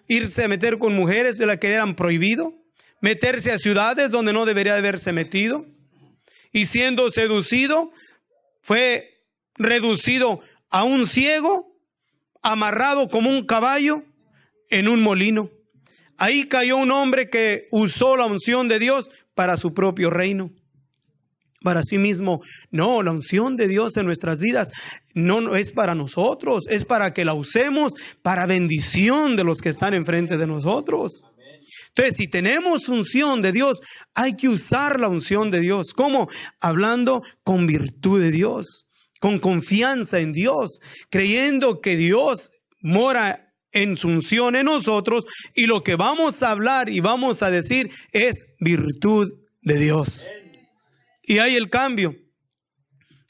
irse a meter con mujeres de las que eran prohibido, meterse a ciudades donde no debería haberse metido, y siendo seducido, fue reducido a un ciego, amarrado como un caballo en un molino. Ahí cayó un hombre que usó la unción de Dios para su propio reino, para sí mismo. No, la unción de Dios en nuestras vidas no es para nosotros, es para que la usemos para bendición de los que están enfrente de nosotros. Entonces, si tenemos unción de Dios, hay que usar la unción de Dios. ¿Cómo? Hablando con virtud de Dios, con confianza en Dios, creyendo que Dios mora en su unción en nosotros, y lo que vamos a hablar y vamos a decir es virtud de Dios. Y hay el cambio,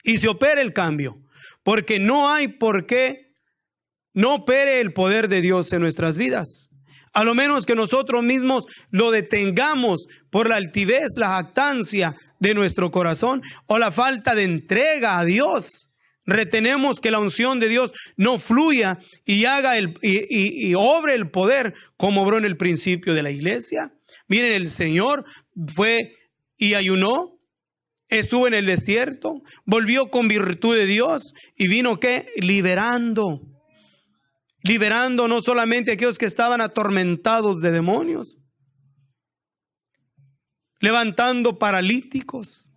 y se opera el cambio, porque no hay por qué no opere el poder de Dios en nuestras vidas. A lo menos que nosotros mismos lo detengamos por la altivez, la jactancia de nuestro corazón o la falta de entrega a Dios. Retenemos que la unción de Dios no fluya y haga y obre el poder como obró en el principio de la iglesia. Miren, el Señor fue y ayunó, estuvo en el desierto, volvió con virtud de Dios y vino ¿qué? Liberando no solamente a aquellos que estaban atormentados de demonios, levantando paralíticos,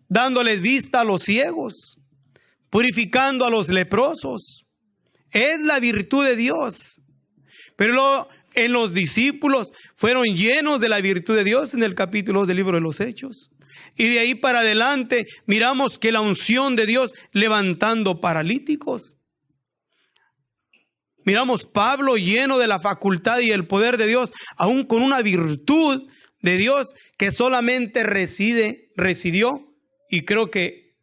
dándoles vista a los ciegos, purificando a los leprosos. Es la virtud de Dios. Pero luego en los discípulos fueron llenos de la virtud de Dios en el capítulo 2 del libro de los Hechos. Y de ahí para adelante miramos que la unción de Dios levantando paralíticos. Miramos Pablo lleno de la facultad y el poder de Dios, aún con una virtud de Dios que solamente residió, y creo que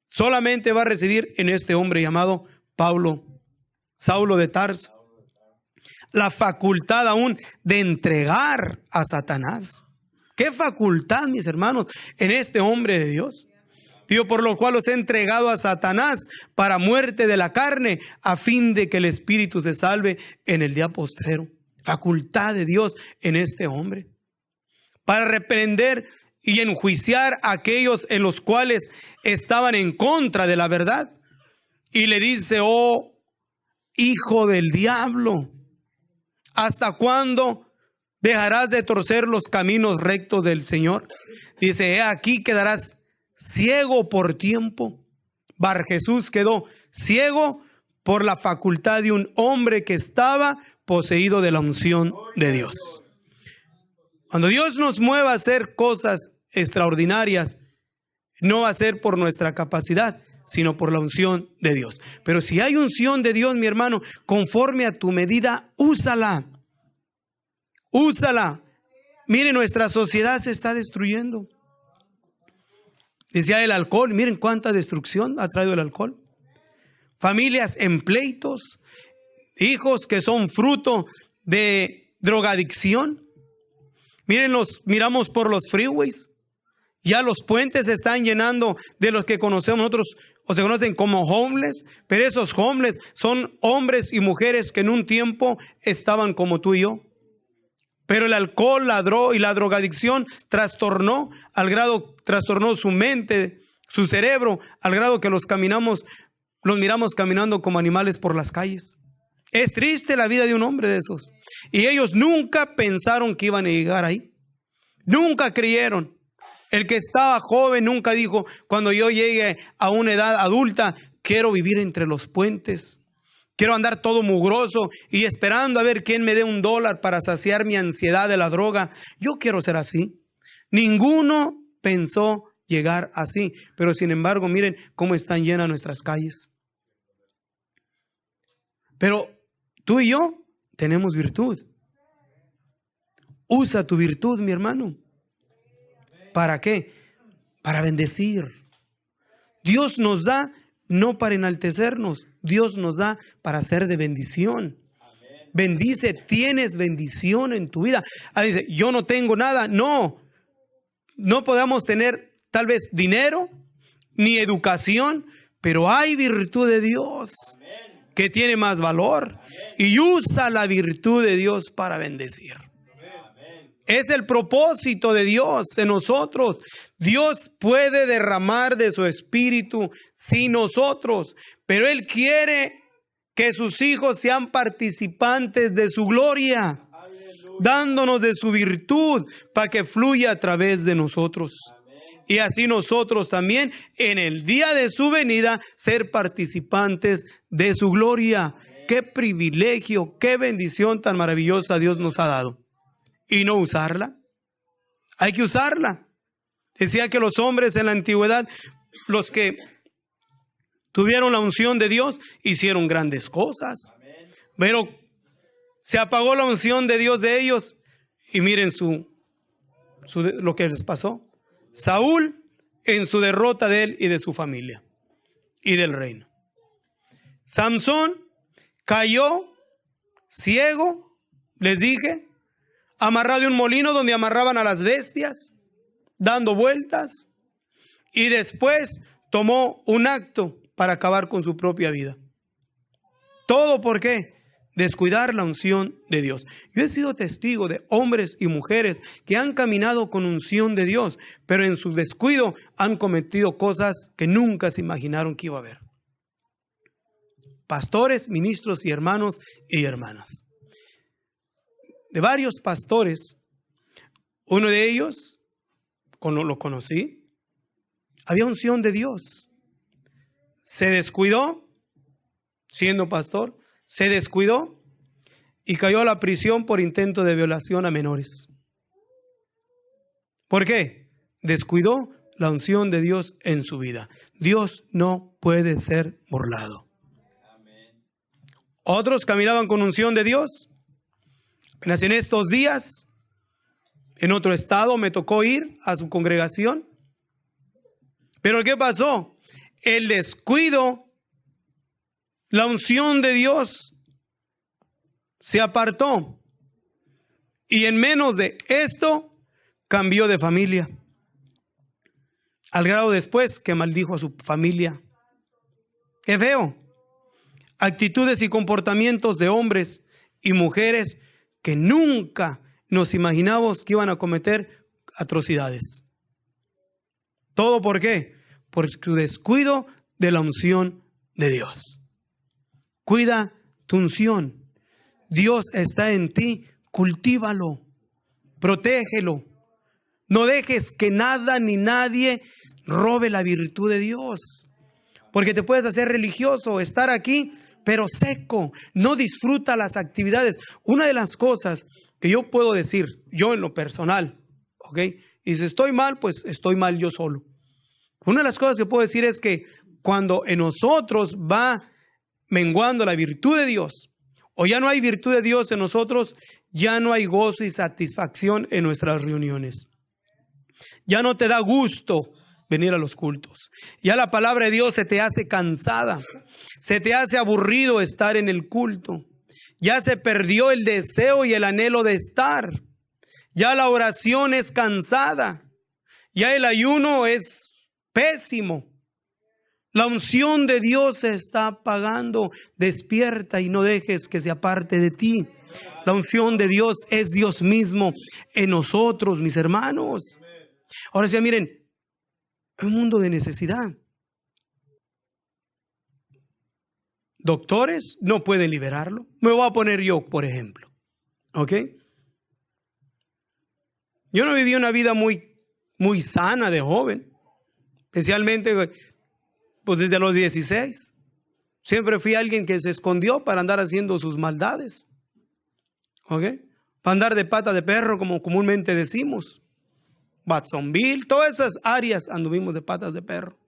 solamente va a residir en este hombre llamado Saulo de Tarso. La facultad aún de entregar a Satanás. ¿Qué facultad, mis hermanos, en este hombre de Dios? Digo, por lo cual os he entregado a Satanás para muerte de la carne, a fin de que el espíritu se salve en el día postrero. Facultad de Dios en este hombre. Para reprender y enjuiciar a aquellos en los cuales estaban en contra de la verdad. Y le dice, oh, hijo del diablo, ¿hasta cuándo dejarás de torcer los caminos rectos del Señor? Dice, he aquí quedarás ciego por tiempo. Bar Jesús quedó ciego por la facultad de un hombre que estaba poseído de la unción de Dios. Cuando Dios nos mueva a hacer cosas extraordinarias, no va a ser por nuestra capacidad, sino por la unción de Dios. Pero si hay unción de Dios, mi hermano, conforme a tu medida, úsala. Úsala. Mire, nuestra sociedad se está destruyendo. Decía el alcohol, miren cuánta destrucción ha traído el alcohol. Familias en pleitos, hijos que son fruto de drogadicción. Miramos por los freeways. Ya los puentes se están llenando de los que conocemos nosotros, o se conocen como homeless, pero esos homeless son hombres y mujeres que en un tiempo estaban como tú y yo. Pero el alcohol, y la drogadicción trastornó su mente, su cerebro, al grado que los miramos caminando como animales por las calles. Es triste la vida de un hombre de esos. Y ellos nunca pensaron que iban a llegar ahí. Nunca creyeron. El que estaba joven nunca dijo, cuando yo llegue a una edad adulta, quiero vivir entre los puentes. Quiero andar todo mugroso y esperando a ver quién me dé $1 para saciar mi ansiedad de la droga. Yo quiero ser así. Ninguno pensó llegar así. Pero sin embargo, miren cómo están llenas nuestras calles. Pero tú y yo tenemos virtud. Usa tu virtud, mi hermano. ¿Para qué? Para bendecir. Dios nos da no para enaltecernos. Dios nos da para ser de bendición. Bendice, tienes bendición en tu vida. Alguien dice, yo no tengo nada. No podemos tener tal vez dinero ni educación, pero hay virtud de Dios que tiene más valor y usa la virtud de Dios para bendecir. Es el propósito de Dios en nosotros. Dios puede derramar de su espíritu sin nosotros, pero Él quiere que sus hijos sean participantes de su gloria, dándonos de su virtud para que fluya a través de nosotros. Y así nosotros también en el día de su venida ser participantes de su gloria. Qué privilegio, qué bendición tan maravillosa Dios nos ha dado. Y no usarla. Hay que usarla. Decía que los hombres en la antigüedad, los que tuvieron la unción de Dios, hicieron grandes cosas. Pero se apagó la unción de Dios de ellos y miren lo que les pasó. Saúl en su derrota de él y de su familia y del reino. Samsón cayó ciego, les dije, amarrado en un molino donde amarraban a las bestias, dando vueltas, y después tomó un acto para acabar con su propia vida. ¿Todo por qué? Descuidar la unción de Dios. Yo he sido testigo de hombres y mujeres que han caminado con unción de Dios, pero en su descuido han cometido cosas que nunca se imaginaron que iba a haber. Pastores, ministros y hermanos y hermanas. De varios pastores, uno de ellos, cuando lo conocí, había unción de Dios. Se descuidó, siendo pastor, se descuidó y cayó a la prisión por intento de violación a menores. ¿Por qué? Descuidó la unción de Dios en su vida. Dios no puede ser burlado. Otros caminaban con unción de Dios. Apenas en estos días, en otro estado, me tocó ir a su congregación. Pero ¿qué pasó? El descuido, la unción de Dios se apartó. Y en menos de esto, cambió de familia. Al grado después que maldijo a su familia. ¡Qué feo! Actitudes y comportamientos de hombres y mujeres que nunca nos imaginamos que iban a cometer atrocidades. ¿Todo por qué? Por su descuido de la unción de Dios. Cuida tu unción. Dios está en ti, cultívalo, protégelo. No dejes que nada ni nadie robe la virtud de Dios. Porque te puedes hacer religioso, estar aquí, pero seco, no disfruta las actividades. Una de las cosas que yo puedo decir, yo en lo personal, ¿ok? Y si estoy mal, pues estoy mal yo solo. Una de las cosas que puedo decir es que cuando en nosotros va menguando la virtud de Dios, o ya no hay virtud de Dios en nosotros, ya no hay gozo y satisfacción en nuestras reuniones. Ya no te da gusto venir a los cultos. Ya la palabra de Dios se te hace cansada. Se te hace aburrido estar en el culto. Ya se perdió el deseo y el anhelo de estar. Ya la oración es cansada. Ya el ayuno es pésimo. La unción de Dios se está apagando. Despierta y no dejes que se aparte de ti. La unción de Dios es Dios mismo en nosotros, mis hermanos. Ahora sí, miren, es un mundo de necesidad. Doctores no pueden liberarlo. Me voy a poner yo, por ejemplo. ¿Ok? Yo no viví una vida muy sana de joven. Especialmente pues desde los 16. Siempre fui alguien que se escondió para andar haciendo sus maldades. ¿Ok? Para andar de pata de perro, como comúnmente decimos. Watsonville, todas esas áreas anduvimos de patas de perro.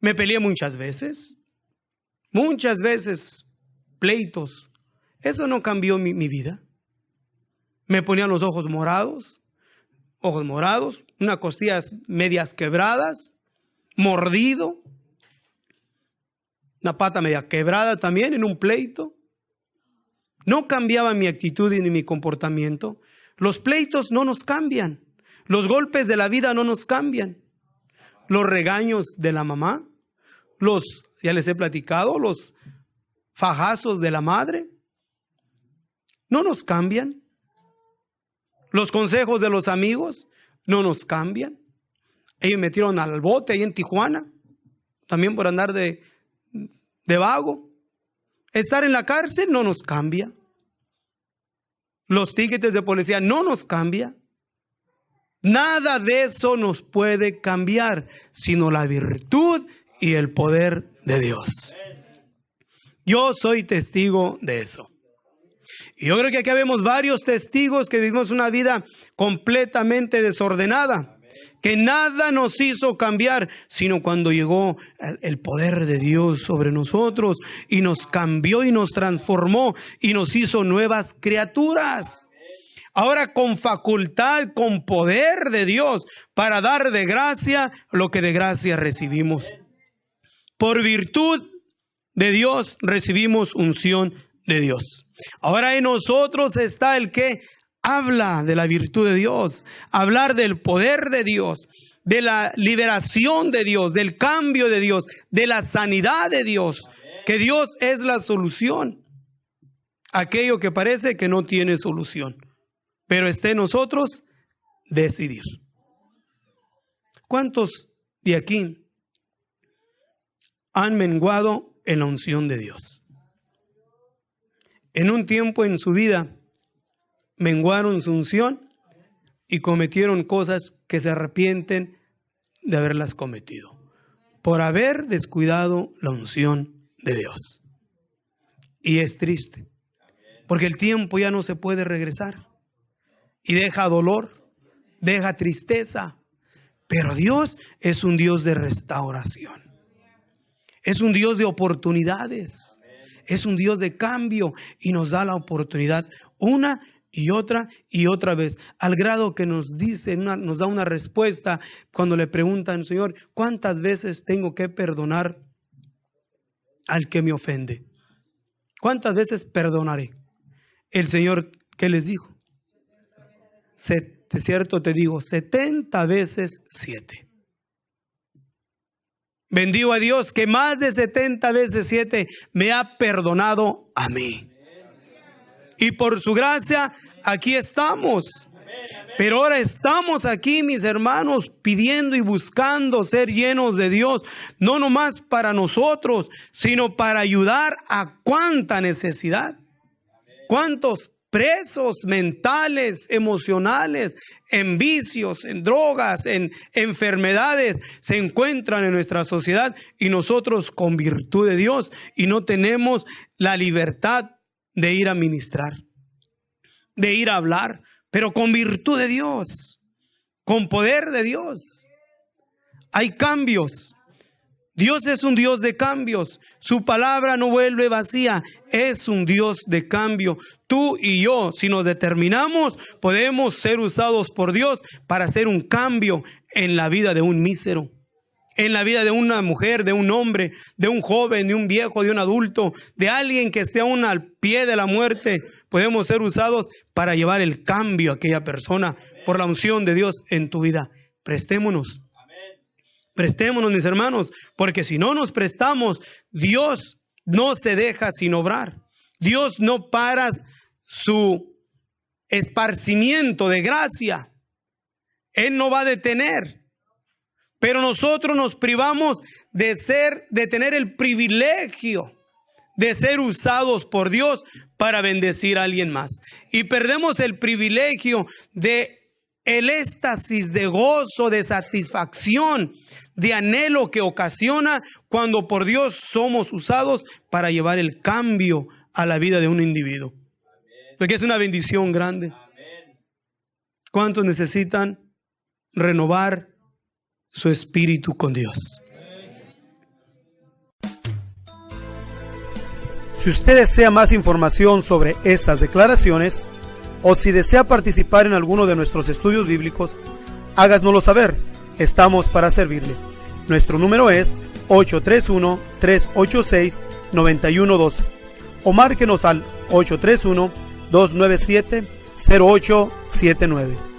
Me peleé muchas veces pleitos. Eso no cambió mi vida. Me ponían los ojos morados, unas costillas medias quebradas, mordido, una pata media quebrada también en un pleito. No cambiaba mi actitud ni mi comportamiento. Los pleitos no nos cambian. Los golpes de la vida no nos cambian. Los regaños de la mamá, ya les he platicado, los fajazos de la madre, no nos cambian. Los consejos de los amigos no nos cambian. Ellos me metieron al bote ahí en Tijuana, también por andar de vago. Estar en la cárcel no nos cambia. Los tickets de policía no nos cambia. Nada de eso nos puede cambiar, sino la virtud y el poder de Dios. Yo soy testigo de eso. Y yo creo que aquí vemos varios testigos que vivimos una vida completamente desordenada, que nada nos hizo cambiar, sino cuando llegó el poder de Dios sobre nosotros y nos cambió y nos transformó y nos hizo nuevas criaturas. Ahora con facultad, con poder de Dios para dar de gracia lo que de gracia recibimos. Por virtud de Dios recibimos unción de Dios. Ahora en nosotros está el que habla de la virtud de Dios, hablar del poder de Dios, de la liberación de Dios, del cambio de Dios, de la sanidad de Dios, que Dios es la solución. Aquello que parece que no tiene solución, pero está en nosotros decidir. ¿Cuántos de aquí han menguado en la unción de Dios? En un tiempo en su vida menguaron su unción y cometieron cosas que se arrepienten de haberlas cometido por haber descuidado la unción de Dios. Y es triste, porque el tiempo ya no se puede regresar y deja dolor, deja tristeza, pero Dios es un Dios de restauración, es un Dios de oportunidades. Es un Dios de cambio y nos da la oportunidad una y otra vez, al grado que nos dice, nos da una respuesta cuando le preguntan, Señor, ¿cuántas veces tengo que perdonar al que me ofende? ¿Cuántas veces perdonaré? El Señor, ¿qué les dijo? De cierto te digo, 70 veces 7. Bendigo a Dios que más de 70 veces 7 me ha perdonado a mí. Y por su gracia aquí estamos. Pero ahora estamos aquí, mis hermanos, pidiendo y buscando ser llenos de Dios. No nomás para nosotros, sino para ayudar a cuánta necesidad. ¿Cuántos presos mentales, emocionales, en vicios, en drogas, en enfermedades se encuentran en nuestra sociedad y nosotros con virtud de Dios y no tenemos la libertad de ir a ministrar, de ir a hablar, pero con virtud de Dios, con poder de Dios? Hay cambios. Dios es un Dios de cambios. Su palabra no vuelve vacía. Es un Dios de cambio. Tú y yo, si nos determinamos, podemos ser usados por Dios para hacer un cambio en la vida de un mísero, en la vida de una mujer, de un hombre, de un joven, de un viejo, de un adulto, de alguien que esté aún al pie de la muerte. Podemos ser usados para llevar el cambio a aquella persona por la unción de Dios en tu vida. Prestémonos. Prestémonos, mis hermanos, porque si no nos prestamos, Dios no se deja sin obrar. Dios no para su esparcimiento de gracia. Él no va a detener. Pero nosotros nos privamos de tener el privilegio de ser usados por Dios para bendecir a alguien más. Y perdemos el privilegio de el éxtasis de gozo, de satisfacción, de anhelo que ocasiona cuando por Dios somos usados para llevar el cambio a la vida de un individuo. Porque es una bendición grande. ¿Cuántos necesitan renovar su espíritu con Dios? Si usted desea más información sobre estas declaraciones o si desea participar en alguno de nuestros estudios bíblicos, háganoslo saber. Estamos para servirle. Nuestro número es 831-386-9112 o márquenos al 831-297-0879.